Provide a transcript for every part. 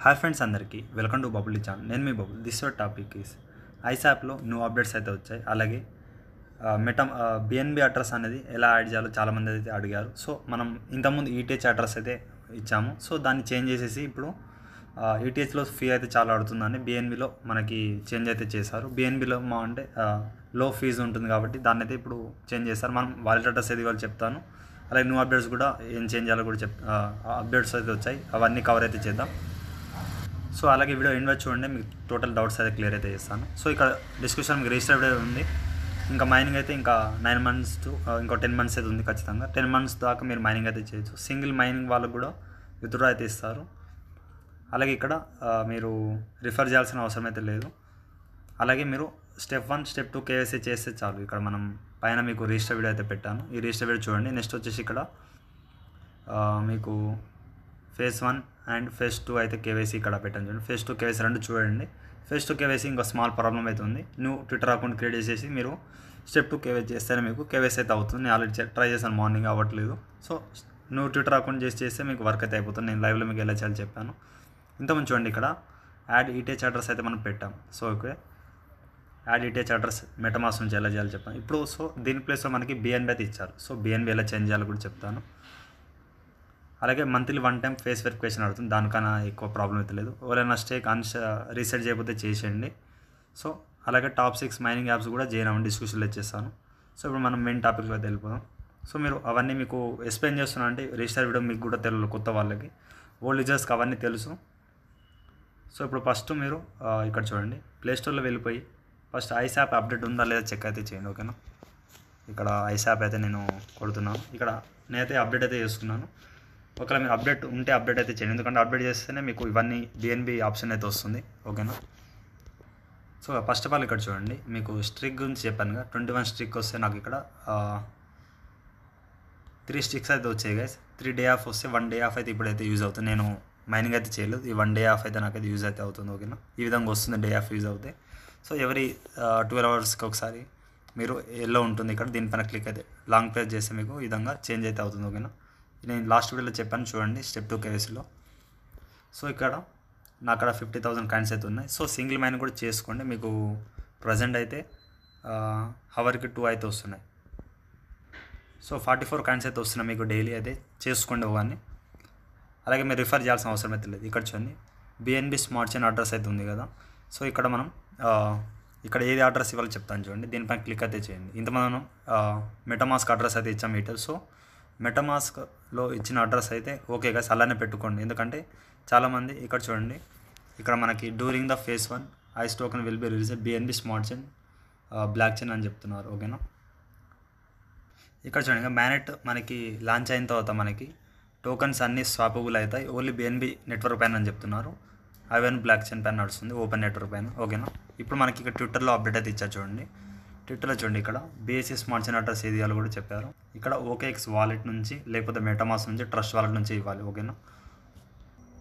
Hi friends అందరికీ welcome to bubble channel. నేను మీ bubble. This your topic is ఐసాప్లో న్యూ అప్డేట్స్ అయితే వచ్చాయి. అలాగే బిఎన్బి అడ్రస్ అనేది ఎలా యాడ్ చేయాలో చాలామంది అయితే అడిగారు. సో మనం ఇంతకుముందు ఈటీహెచ్ అడ్రస్ అయితే ఇచ్చాము. సో దాన్ని చేంజ్ చేసేసి ఇప్పుడు ఈటీహెచ్లో ఫీ అయితే చాలా అడుగుతుందని బిఎన్బిలో మనకి చేంజ్ అయితే చేశారు. బిఎన్బిలో అంటే లో ఫీజు ఉంటుంది కాబట్టి దాన్ని అయితే ఇప్పుడు చేంజ్ చేస్తారు. మనం వాలెట్ అడ్రస్ ఏది వాళ్ళు చెప్తాను. అలాగే న్యూ అప్డేట్స్ కూడా ఏం చేంజ్ చేయాలో కూడా అప్డేట్స్ అయితే వచ్చాయి. అవన్నీ కవర్ అయితే చేద్దాం. సో అలాగే వీడియో ఎండ్ వరకు చూడండి, మీకు టోటల్ డౌట్స్ అయితే క్లియర్ అయితే చేస్తాను. సో ఇక్కడ డిస్క్రిప్షన్ మీకు రిజిస్టర్ వీడియో ఉంది. ఇంకా మైనింగ్ అయితే ఇంకా 9 months టు ఇంకో 10 months అయితే ఉంది. ఖచ్చితంగా 10 months దాకా మీరు మైనింగ్ అయితే చేయొచ్చు. సింగిల్ మైనింగ్ వాళ్ళకు కూడా విత్డ్రా అయితే ఇస్తారు. అలాగే ఇక్కడ మీరు రిఫర్ చేయాల్సిన అవసరం అయితే లేదు. అలాగే మీరు స్టెప్ 1 స్టెప్ 2 కేవైసీ చేస్తే చాలు. ఇక్కడ మనం పైన మీకు రిజిస్టర్ వీడియో అయితే పెట్టాను. ఈ రిజిస్టర్ వీడియో చూడండి. నెక్స్ట్ వచ్చేసి ఇక్కడ మీకు ఫేజ్ 1 అండ్ ఫేజ్ 2 అయితే కేవైసీ ఇక్కడ పెట్టాను చూడండి. ఫేజ్ 2 కేవైసీ రెండు చూడండి. ఫేజ్ 2 కేవైసీ ఇంకా స్మాల్ ప్రాబ్లం అయితే ఉంది. న్యూ ట్విట్టర్ అకౌంట్ క్రియేట్ చేసేసి మీరు స్టెప్ 2 కేవైసీ చేస్తేనే మీకు కేవైసీ అయితే అవుతుంది. నేను ఆల్రెడీ ట్రై చేశాను, మార్నింగ్ అవ్వట్లేదు. సో నువ్వు ట్విట్టర్ అకౌంట్ చేస్తే మీకు వర్క్ అయితే అయిపోతుంది. నేను లైవ్లో మీకు ఎలా చేయాలో చెప్పాను. ఇంతకుముందు చూడండి, ఇక్కడ యాడ్ ఈటీహెచ్ అడ్రస్ అయితే మనం పెట్టాం. So okay, add ETH address మెటమాస్ నుంచి ఎలా చేయాలో చెప్పాను ఇప్పుడు. సో దీని ప్లేస్లో మనకి బిఎన్బి అయితే ఇచ్చారు. సో బిఎన్బి ఎలా చేంజ్ చేయాలో కూడా చెప్తాను. అలాగే మంత్లీ 1 time ఫేస్ వెరిఫికేషన్ అవుతుంది. దానికన్నా ఎక్కువ ప్రాబ్లం అయితే లేదు. ఎవరైనా స్టేక్ రీసెట్ చేయకపోతే చేసేయండి. సో అలాగే టాప్ 6 మైనింగ్ యాప్స్ కూడా జాయిన్ అవ్వండి, డిస్క్రిప్షన్లో ఇచ్చేస్తాను. సో ఇప్పుడు మనం మెయిన్ టాపిక్లో అయితే వెళ్ళిపోదాం. సో మీరు అవన్నీ మీకు ఎక్స్ప్లెయిన్ చేస్తున్నా అంటే రిజిస్టర్ వీడియో మీకు కూడా తెలియదు, కొత్త వాళ్ళకి. ఓల్డ్ యూజర్స్కి అవన్నీ తెలుసు. సో ఇప్పుడు ఫస్ట్ మీరు ఇక్కడ చూడండి, ప్లేస్టోర్లో వెళ్ళిపోయి ఫస్ట్ ఐసాప్ అప్డేట్ ఉందా లేదా చెక్ అయితే చేయండి. ఓకేనా, ఇక్కడ ఐసాప్ అయితే నేను కొడుతున్నాను. ఇక్కడ నేనైతే అప్డేట్ అయితే చేసుకున్నాను. ఒకవేళ మీరు అప్డేట్ ఉంటే అప్డేట్ అయితే చేయండి, ఎందుకంటే అప్డేట్ చేస్తేనే మీకు ఇవన్నీ బిఎన్బి ఆప్షన్ అయితే వస్తుంది. ఓకేనా, సో ఫస్ట్ ఆఫ్ ఆల్ ఇక్కడ చూడండి, మీకు స్ట్రిక్ గురించి చెప్పానుగా. 21 స్ట్రిక్ వస్తే నాకు ఇక్కడ 3 స్ట్రిక్స్ అయితే వచ్చాయి గైస్. 3 day ఆఫ్ వస్తే 1 day ఆఫ్ అయితే ఇప్పుడైతే యూజ్ అవుతుంది. నేను మైనింగ్ అయితే చేయలేదు. ఈ 1 day ఆఫ్ అయితే నాకైతే యూజ్ అయితే అవుతుంది. ఓకేనా, ఈ విధంగా వస్తుంది డే ఆఫ్ యూజ్ అవుతాయి. సో ఎవరీ 12 hours ఒకసారి మీరు ఎల్లో ఉంటుంది ఇక్కడ, దీనిపైన క్లిక్ అయితే లాంగ్ ప్రెస్ చేస్తే మీకు ఈ విధంగా చేంజ్ అయితే అవుతుంది. ఓకేనా, నేను లాస్ట్ వీడియోలో చెప్పాను చూడండి, స్టెప్ 2 కేవైసీలో. సో ఇక్కడ నా అక్కడ 50,000 కాయిన్స్ అయితే ఉన్నాయి. సో సింగిల్ మైన్ కూడా చేసుకోండి. మీకు ప్రజెంట్ అయితే హవర్కి 2 అయితే వస్తున్నాయి. సో 44 కాయిన్స్ అయితే వస్తున్నాయి మీకు డైలీ. అయితే చేసుకోండి ఒకని. అలాగే మీరు రిఫర్ చేయాల్సిన అవసరం అయితే లేదు. ఇక్కడ చూడండి, బిఎన్బి స్మార్ట్ చైన్ అడ్రస్ అయితే ఉంది కదా. సో ఇక్కడ మనం ఇక్కడ ఏది అడ్రస్ ఇవ్వాలో చెప్తాను చూడండి. దీనిపైన క్లిక్ అయితే చేయండి. ఇంత మనం మెటామాస్క్ అడ్రస్ అయితే ఇచ్చాం మీటర్. సో మెటామాస్క్లో ఇచ్చిన అడ్రస్ అయితే ఓకే గైస్, అలానే పెట్టుకోండి. ఎందుకంటే చాలామంది ఇక్కడ చూడండి, ఇక్కడ మనకి during the phase 1 ice token will be release BNB smart chain block chain అని చెప్తున్నారు. ఓకేనా, ఇక్కడ చూడండి, మ్యానెట్ మనకి లాంచ్ అయిన తర్వాత మనకి టోకన్స్ అన్నీ స్వాపబుల్ అవుతాయి ఓన్లీ బిఎన్బి నెట్వర్క్ పైన అని చెప్తున్నారు. అవన్నీ బ్లాక్ చైన్ పైన నడుస్తుంది, ఓపెన్ నెట్వర్క్ పైన. ఓకేనా, ఇప్పుడు మనకి ఇక్కడ ట్విట్టర్లో అప్డేట్ అయితే ఇచ్చారు చూడండి. ట్విట్టర్లో చూడండి, ఇక్కడ బీఎస్సీ స్మార్ట్ చైన్ అడ్రస్ ఏది ఇవ్వాలో కూడా చెప్పారు. ఇక్కడ ఓకేఎక్స్ వాలెట్ నుంచి లేకపోతే మెటామాస్ నుంచి ట్రస్ట్ వాలెట్ నుంచి ఇవ్వాలి. ఓకేనా,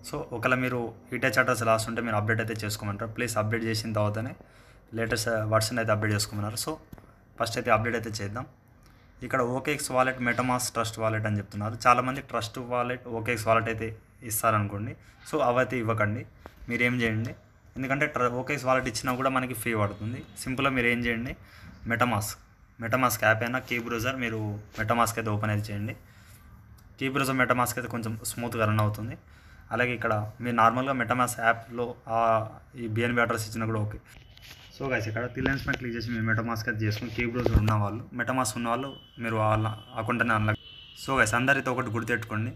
సో ఒకవేళ మీరు ఈటీహెచ్ అడ్రస్ లాస్ట్ ఉంటే మీరు అప్డేట్ అయితే చేసుకోమంటారు. ప్లీజ్ అప్డేట్ చేసిన తర్వాతనే లేటెస్ట్ వర్షన్ అయితే అప్డేట్ చేసుకోమన్నారు. సో ఫస్ట్ అయితే అప్డేట్ అయితే చేద్దాం. ఇక్కడ ఓకేఎక్స్ వాలెట్ మెటామాస్ ట్రస్ట్ వాలెట్ అని చెప్తున్నారు. చాలామంది ట్రస్ట్ వాలెట్ ఓకేఎక్స్ వాలెట్ అయితే ఇస్తారనుకోండి. సో అవైతే ఇవ్వకండి. మీరు ఏం చేయండి, ఎందుకంటే ఓకేఎక్స్ వాలెట్ ఇచ్చినా కూడా మనకి ఫ్రీ పడుతుంది. సింపుల్గా మీరు ఏం చేయండి, మెటామాస్క్ యాప్ అయినా కీ బ్రౌజర్ మీరు మెటామాస్క్ అయితే ఓపెన్ అయితే చేయండి. కీ బ్రౌజర్ మెటామాస్క్ అయితే కొంచెం స్మూత్గా రన్ అవుతుంది. అలాగే ఇక్కడ మీరు నార్మల్గా మెటామాస్క్ యాప్లో ఈ బిఎన్బి అడ్రస్ ఇచ్చినా కూడా ఓకే. సో గైస్, ఇక్కడ త్రీ లైన్స్ పైన క్లిక్ చేసి మీరు మెటామాస్క్ అయితే చేసుకుని కీ బ్రౌజర్ ఉన్నవాళ్ళు, మెటామాస్క్ ఉన్నవాళ్ళు మీరు వాళ్ళ అకౌంట్ని అన్లాక్. సో గైస్, అందరైతే ఒకటి గుర్తుపెట్టుకోండి.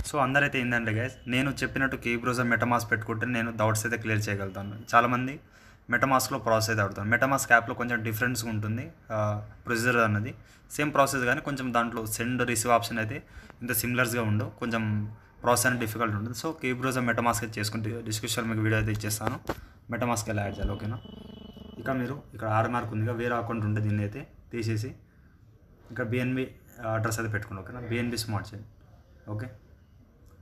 సో అందరైతే ఏంటంటే గైస్, నేను చెప్పినట్టు కీ బ్రౌజర్ మెటామాస్క్ పెట్టుకుంటే నేను డౌట్స్ అయితే క్లియర్ చేయగలుగుతాను. చాలామంది మెటామాస్క్లో ప్రాసెస్ అయితే అడుగుతాను. మెటామాస్క్ యాప్లో కొంచెం డిఫరెన్స్గా ఉంటుంది ప్రొసీజర్ అన్నది. సేమ్ ప్రాసెస్ కానీ కొంచెం దాంట్లో సెండ్ రిసీవ్ ఆప్షన్ అయితే ఇంత సిమిలర్స్గా ఉండవు, కొంచెం ప్రాసెస్ అనేది డిఫికల్ట్ ఉంటుంది. సో కీ బ్రౌజర్ మెటామాస్క్ అయితే చేసుకుంటే డిస్క్రిప్షన్ మీకు వీడియో అయితే ఇచ్చేస్తాను, మెటామాస్క్ ఎలా యాడ్ చేయాలి. ఓకేనా, ఇక మీరు ఇక్కడ ఆర్మార్క్ ఉందిగా, వేరే అకౌంట్ ఉంటే దీన్ని అయితే తీసేసి ఇక్కడ బిఎన్బి అడ్రస్ అయితే పెట్టుకోండి. ఓకేనా, బిఎన్బి స్మార్ట్ చైన్. ఓకే,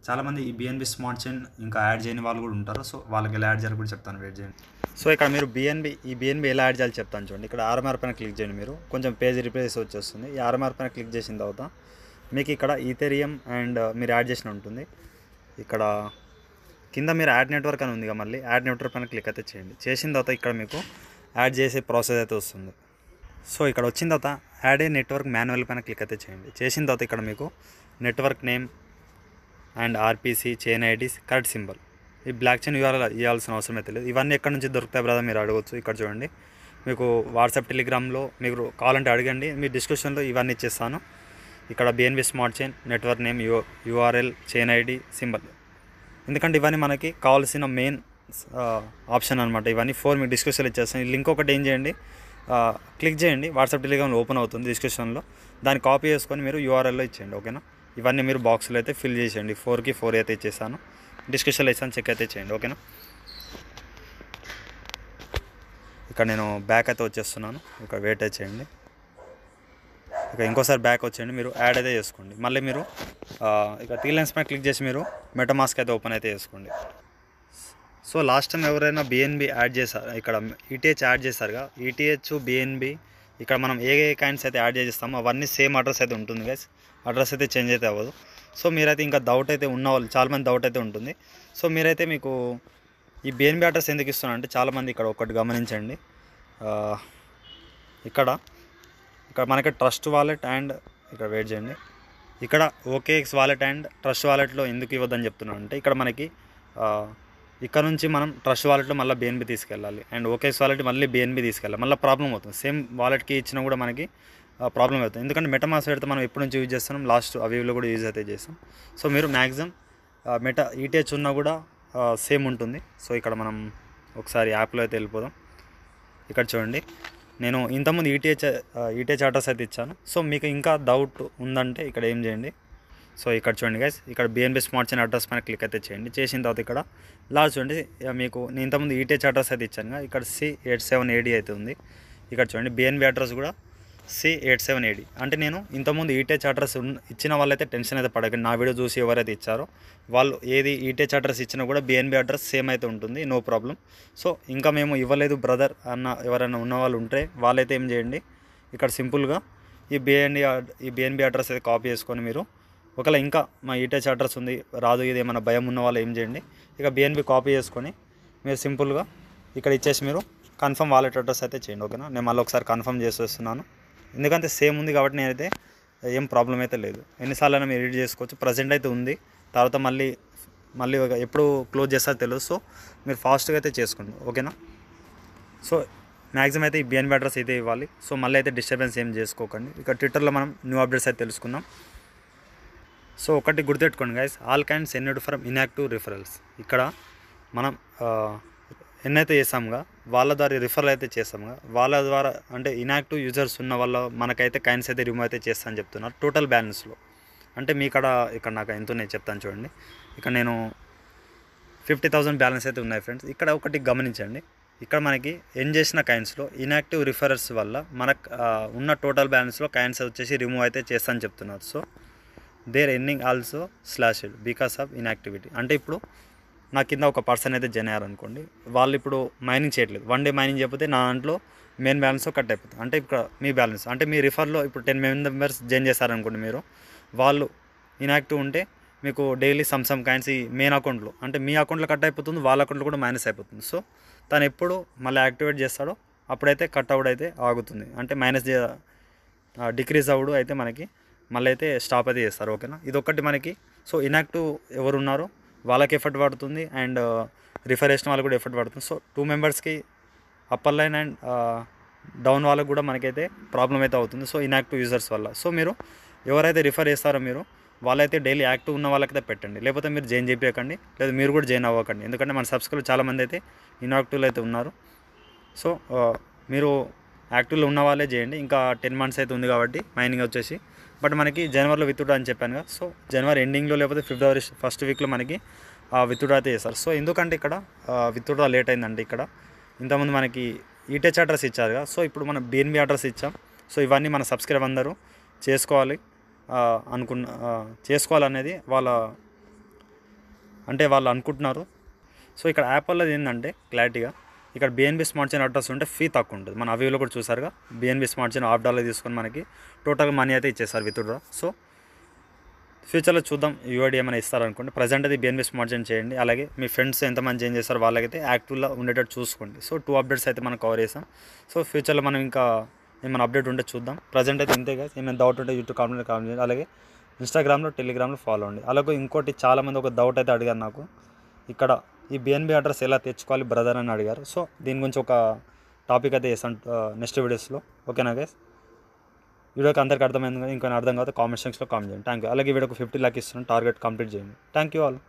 చాలామంది ఈ బిఎన్బి స్మార్ట్ చైన్ ఇంకా యాడ్ చేయని వాళ్ళు కూడా ఉంటారు. సో వాళ్ళకి ఎలా యాడ్ చేయాలి కూడా చెప్తాను, వెయిట్ చేయండి. సో ఇక్కడ మీరు బిఎన్బి ఎలా యాడ్ చేయాలి చెప్తాను చూడండి. ఇక్కడ ఆర్ఎంఆర్ పైన క్లిక్ చేయండి. మీరు కొంచెం పేజ్ రిప్లేస్ వచ్చేస్తుంది. ఈ ఆర్ఎంఆర్ పైన క్లిక్ చేసిన తర్వాత మీకు ఇక్కడ ఈథెరియం అండ్ మీరు యాడ్ చేసిన ఉంటుంది. ఇక్కడ కింద మీరు యాడ్ నెట్వర్క్ అని ఉందిగా, మళ్ళీ యాడ్ నెట్వర్క్ పైన క్లిక్ అయితే చేయండి. చేసిన తర్వాత ఇక్కడ మీకు యాడ్ చేసే ప్రాసెస్ అయితే వస్తుంది. సో ఇక్కడ వచ్చిన తర్వాత యాడ్ ఏ నెట్వర్క్ మాన్యువల్ పైన క్లిక్ అయితే చేయండి. చేసిన తర్వాత ఇక్కడ మీకు network name and RPC, chain IDs, correct symbol, ఈ బ్లాక్ చైన్ యూఆర్ఎల్ ఇవ్వాల్సిన అవసరం అయితే లేదు. ఇవన్నీ ఎక్కడి నుంచి దొరుకుతాయి బ్రదర్ మీరు అడగవచ్చు. ఇక్కడ చూడండి, మీకు వాట్సాప్, టెలిగ్రామ్లో మీకు కావాలంటే అడగండి, మీ డిస్క్రిప్షన్లో ఇవన్నీ ఇచ్చేస్తాను. ఇక్కడ BNB smart chain, network name, URL, chain ID, symbol. ఎందుకంటే ఇవన్నీ మనకి కావాల్సిన మెయిన్ ఆప్షన్ అనమాట. ఇవన్నీ 4 మీకు డిస్క్రిప్షన్లో ఇచ్చేస్తాను. ఈ లింక్ ఒకటి ఏం చేయండి, క్లిక్ చేయండి, వాట్సాప్, టెలిగ్రామ్లో ఓపెన్ అవుతుంది డిస్క్రిప్షన్లో. దాన్ని కాపీ చేసుకొని మీరు యూఆర్ఎల్లో ఇచ్చేయండి. ఓకేనా, ఇవన్నీ మీరు బాక్స్లో అయితే ఫిల్ చేసేయండి. 4కి 4 అయితే ఇచ్చేస్తాను, డిస్క్రిప్షన్లో ఇస్తాను, చెక్ అయితే చేయండి. ఓకేనా, ఇక్కడ నేను బ్యాక్ అయితే వచ్చేస్తున్నాను. ఇక్కడ వెయిట్ అయితే చేయండి. ఇక ఇంకోసారి బ్యాక్ వచ్చేయండి, మీరు యాడ్ అయితే చేసుకోండి. మళ్ళీ మీరు ఇక టీ లైన్స్ పైన క్లిక్ చేసి మీరు మెటామాస్క్ అయితే ఓపెన్ అయితే చేసుకోండి. సో లాస్ట్ టైం ఎవరైనా బిఎన్బి యాడ్ చేశారు, ఇక్కడ ఈటీహెచ్ యాడ్ చేశారుగా, ఈటీహెచ్, బిఎన్బి, ఇక్కడ మనం ఏ కాయిన్స్ అయితే యాడ్ చేస్తామో అవన్నీ సేమ్ అడ్రస్ అయితే ఉంటుంది గైస్. అడ్రస్ అయితే చేంజ్ అయితే అవ్వదు. సో మీరైతే ఇంకా డౌట్ అయితే ఉన్నవాళ్ళు చాలామంది డౌట్ అయితే ఉంటుంది. సో మీరైతే మీకు ఈ బిఎన్బి అడ్రస్ ఎందుకు ఇస్తున్నా అంటే, చాలామంది ఇక్కడ ఒకటి గమనించండి, ఇక్కడ మనకి ట్రస్ట్ వాలెట్ అండ్ ఇక్కడ వెయిట్ చేయండి, ఇక్కడ ఓకేఎక్స్ వాలెట్ అండ్ ట్రస్ట్ వాలెట్లో ఎందుకు ఇవ్వద్దని చెప్తున్నాను అంటే, ఇక్కడ మనకి ఇక్కడ నుంచి మనం ట్రస్ట్ వాలెట్లో మళ్ళీ బిఎన్బి తీసుకెళ్ళాలి, అండ్ ఓకేఎక్స్ వాలెట్ మళ్ళీ బిఎన్బి తీసుకెళ్ళాలి, మళ్ళీ ప్రాబ్లం అవుతుంది. సేమ్ వాలెట్కి ఇచ్చినా కూడా మనకి ప్రాబ్లం అవుతుంది. ఎందుకంటే మెటామాస్క్ పెడితే మనం ఎప్పటి నుంచి యూజ్ చేస్తున్నాం, లాస్ట్ అవిలో కూడా యూజ్ అయితే చేస్తాం. సో మీరు మ్యాక్సిమం ఈటీహెచ్ ఉన్నా కూడా సేమ్ ఉంటుంది. సో ఇక్కడ మనం ఒకసారి యాప్లో అయితే వెళ్ళిపోదాం. ఇక్కడ చూడండి, నేను ఇంతకుముందు ఈటీహెచ్ అడ్రస్ అయితే ఇచ్చాను. సో మీకు ఇంకా డౌట్ ఉందంటే ఇక్కడ ఏం చేయండి, సో ఇక్కడ చూడండి గైస్, ఇక్కడ బిఎన్బి స్మార్ట్ చైన్ అడ్రస్ పైన క్లిక్ అయితే చేయండి. చేసిన తర్వాత ఇక్కడ లాస్ట్ చూడండి, మీకు నేను ఇంతకుముందు ఈటీహెచ్ అడ్రస్ అయితే ఇచ్చాను, ఇక్కడ C87AD అయితే ఉంది. ఇక్కడ చూడండి బిఎన్బి అడ్రస్ కూడా C87AD. అంటే నేను ఇంతకుముందు ఈటీహెచ్ అడ్రస్ ఇచ్చిన వాళ్ళైతే టెన్షన్ అయితే పడకండి. నా వీడియో చూసి ఎవరైతే ఇచ్చారో వాళ్ళు ఏది ఈటీహెచ్ అడ్రస్ ఇచ్చినా కూడా బిఎన్బి అడ్రస్ సేమ్ అయితే ఉంటుంది, నో ప్రాబ్లం. సో ఇంకా మేము ఇవ్వలేదు బ్రదర్ అన్న ఎవరైనా ఉన్న వాళ్ళు ఉంటే వాళ్ళైతే ఏం చేయండి, ఇక్కడ సింపుల్గా ఈ బిఎన్బి అడ్రస్ అయితే కాపీ చేసుకొని మీరు, ఒకవేళ ఇంకా మా ఈటీహెచ్ అడ్రస్ ఉంది రాదు ఇది ఏమైనా భయం ఉన్న వాళ్ళు ఏం చేయండి, ఇక బిఎన్బి కాపీ చేసుకొని మీరు సింపుల్గా ఇక్కడ ఇచ్చేసి మీరు కన్ఫర్మ్ వాలెట్ అడ్రస్ అయితే చేయండి. ఓకేనా, నేను మళ్ళీ ఒకసారి కన్ఫర్మ్ చేసేస్తున్నాను. ఎందుకంటే సేమ్ ఉంది కాబట్టి నేనైతే ఏం ప్రాబ్లం అయితే లేదు. ఎన్నిసార్లు అయినా మీరు ఎడిట్ చేసుకోవచ్చు. ప్రజెంట్ అయితే ఉంది, తర్వాత మళ్ళీ ఎప్పుడు క్లోజ్ చేస్తారో తెలియదు. సో మీరు ఫాస్ట్గా అయితే చేసుకోండి. ఓకేనా, సో మ్యాక్సిమం అయితే ఈ బిఎన్బి అడ్రస్ అయితే ఇవ్వాలి. సో మళ్ళీ అయితే డిస్టర్బెన్స్ ఏం చేసుకోకండి. ఇక ట్విట్టర్లో మనం న్యూ అప్డేట్స్ అయితే తెలుసుకుందాం. సో ఒకటి గుర్తుపెట్టుకోండి guys, all can send from inactive referrals. ఇక్కడ మనం ఎన్నైతే చేస్తాముగా వాళ్ళ ద్వారా రిఫరల్ అయితే చేస్తాముగా, వాళ్ళ ద్వారా అంటే ఇన్యాక్టివ్ యూజర్స్ ఉన్న వాళ్ళ మనకైతే కాయిన్స్ అయితే రిమూవ్ అయితే చేస్తా అని చెప్తున్నారు టోటల్ బ్యాలెన్స్లో. అంటే మీ ఇక్కడ నాకు ఎంత ఉన్నాయి చెప్తాను చూడండి. ఇక్కడ నేను 50,000 బ్యాలెన్స్ అయితే ఉన్నాయి ఫ్రెండ్స్. ఇక్కడ ఒకటి గమనించండి, ఇక్కడ మనకి ఎన్ చేసిన కాయిన్స్లో ఇన్యాక్టివ్ రిఫరల్స్ వల్ల మనకు ఉన్న టోటల్ బ్యాలెన్స్లో కాయిన్స్ వచ్చేసి రిమూవ్ అయితే చేస్తా అని చెప్తున్నారు. So there ending also slashed because of inactivity. అంటే ఇప్పుడు నా కింద ఒక పర్సన్ అయితే జన్ అయ్యారనుకోండి, వాళ్ళు ఇప్పుడు మైనింగ్ చేయట్లేదు, 1 డే మైనింగ్ చేయకపోతే నా దాంట్లో మెయిన్ బ్యాలెన్స్ కట్ అయిపోతుంది. అంటే ఇక్కడ మీ బ్యాలెన్స్ అంటే మీ రిఫర్లో ఇప్పుడు 10 మెంబర్స్ జాయిన్ చేశారనుకోండి మీరు, వాళ్ళు ఇన్యాక్టివ్ ఉంటే మీకు డైలీ సమ్ కాయిన్స్ ఈ మెయిన్ అకౌంట్లో అంటే మీ అకౌంట్లో కట్ అయిపోతుంది, వాళ్ళ అకౌంట్లో కూడా మైనస్ అయిపోతుంది. సో తను ఎప్పుడు మళ్ళీ యాక్టివేట్ చేస్తాడో అప్పుడైతే కట్ అవుట్ అయితే ఆగుతుంది, అంటే మైనస్ డిక్రీజ్ అవుడు అయితే మనకి మళ్ళీ అయితే స్టాప్ అయితే చేస్తారు. ఓకేనా, ఇది ఒకటి మనకి. సో ఇన్యాక్టివ్ ఎవరు ఉన్నారో వాళ్ళకి ఎఫర్ట్ పడుతుంది, అండ్ రిఫర్ చేసిన వాళ్ళకి కూడా ఎఫర్ట్ పడుతుంది. సో 2 మెంబర్స్కి అప్పర్ లైన్ అండ్ డౌన్ వాళ్ళకి కూడా మనకైతే ప్రాబ్లం అయితే అవుతుంది. సో ఇన్యాక్టివ్ యూజర్స్ వల్ల. సో మీరు ఎవరైతే రిఫర్ చేస్తారో మీరు వాళ్ళైతే డైలీ యాక్టివ్ ఉన్న వాళ్ళకైతే పెట్టండి, లేకపోతే మీరు జాయిన్ చేయకండి, లేదా మీరు కూడా జాయిన్ అవ్వకండి. ఎందుకంటే మన సబ్స్క్రైబర్ చాలామంది అయితే ఇన్యాక్టివ్లో అయితే ఉన్నారు. సో మీరు యాక్టివ్లో ఉన్న వాళ్ళే చేయండి. ఇంకా 10 months అయితే ఉంది కాబట్టి మైనింగ్ వచ్చేసి, బట్ మనకి జనవరిలో విత్డ్రా అని చెప్పాను కదా. సో జనవరి ఎండింగ్లో లేకపోతే ఫిబ్రవరి ఫస్ట్ వీక్లో మనకి విత్డ్రా అయితే చేస్తారు. సో ఎందుకంటే ఇక్కడ విత్డ్రా లేట్ అయిందంటే, ఇక్కడ ఇంతకుముందు మనకి ఈటీహెచ్ అడ్రస్ ఇచ్చారు కదా, సో ఇప్పుడు మనం బిఎన్బి అడ్రస్ ఇచ్చాం. సో ఇవన్నీ మన సబ్స్క్రైబ్ అందరూ చేసుకోవాలి చేసుకోవాలనేది వాళ్ళు అనుకుంటున్నారు. సో ఇక్కడ యాప్ వల్ల ఏంటంటే క్లారిటీగా ఇక్కడ బిఎన్బి స్మార్ట్ చైన్ అడ్రస్ ఉంటే ఫీ తక్కువ ఉంటుంది. మన అవిలో కూడా చూసారుగా, బిఎన్బి స్మార్ట్ చైన్ $1 తీసుకొని మనకి టోటల్ మనీ అయితే ఇచ్చేస్తారు విత్డ్రా. ఫ్యూచర్లో చూద్దాం యూఐడి ఏమైనా ఇస్తారనుకోండి. ప్రజెంట్ అది బిఎన్బి స్మార్ట్ చైన్ చేయండి. అలాగే మీ ఫ్రెండ్స్ ఎంతమంది చేంజ్ చేస్తారో వాళ్ళకైతే యాక్టివ్లో ఉండేటట్టు చూసుకోండి. సో 2 అప్డేట్స్ అయితే మనం కవర్ చేసాం. సో ఫ్యూచర్లో మనం ఇంకా ఏమైనా అప్డేట్ ఉంటే చూద్దాం. ప్రజెంట్ అయితే ఇంతే గాయ్స్. ఏమైనా డౌట్ ఉంటే యూట్యూబ్ కామెంట్ చేయండి. అలాగే ఇన్స్టాగ్రామ్లో, టెలిగ్రామ్లో ఫాలో అవ్వండి. అలాగే ఇంకోటి చాలామంది ఒక డౌట్ అయితే అడిగారు నాకు. ఇక్కడ ఈ బిఎన్బి అడ్రస్ ఎలా తెచ్చుకోవాలి బ్రదర్ అని అడిగారు. సో దీని గురించి ఒక టాపిక్ అయితే చేస్తాను నెక్స్ట్ వీడియోస్లో. ఓకేనా గైస్? వీడియోకి అందరికీ అర్థమైంది కదా? ఇంకొన్ని అర్థం కాకపోతే కామెంట్ సెక్షన్లో కామెంట్ చేయండి. Thank you. అలాగే వీడియోకి 50 లైక్ ఇస్తున్నాను. టార్గెట్ కంప్లీట్ చేయండి. Thank you all.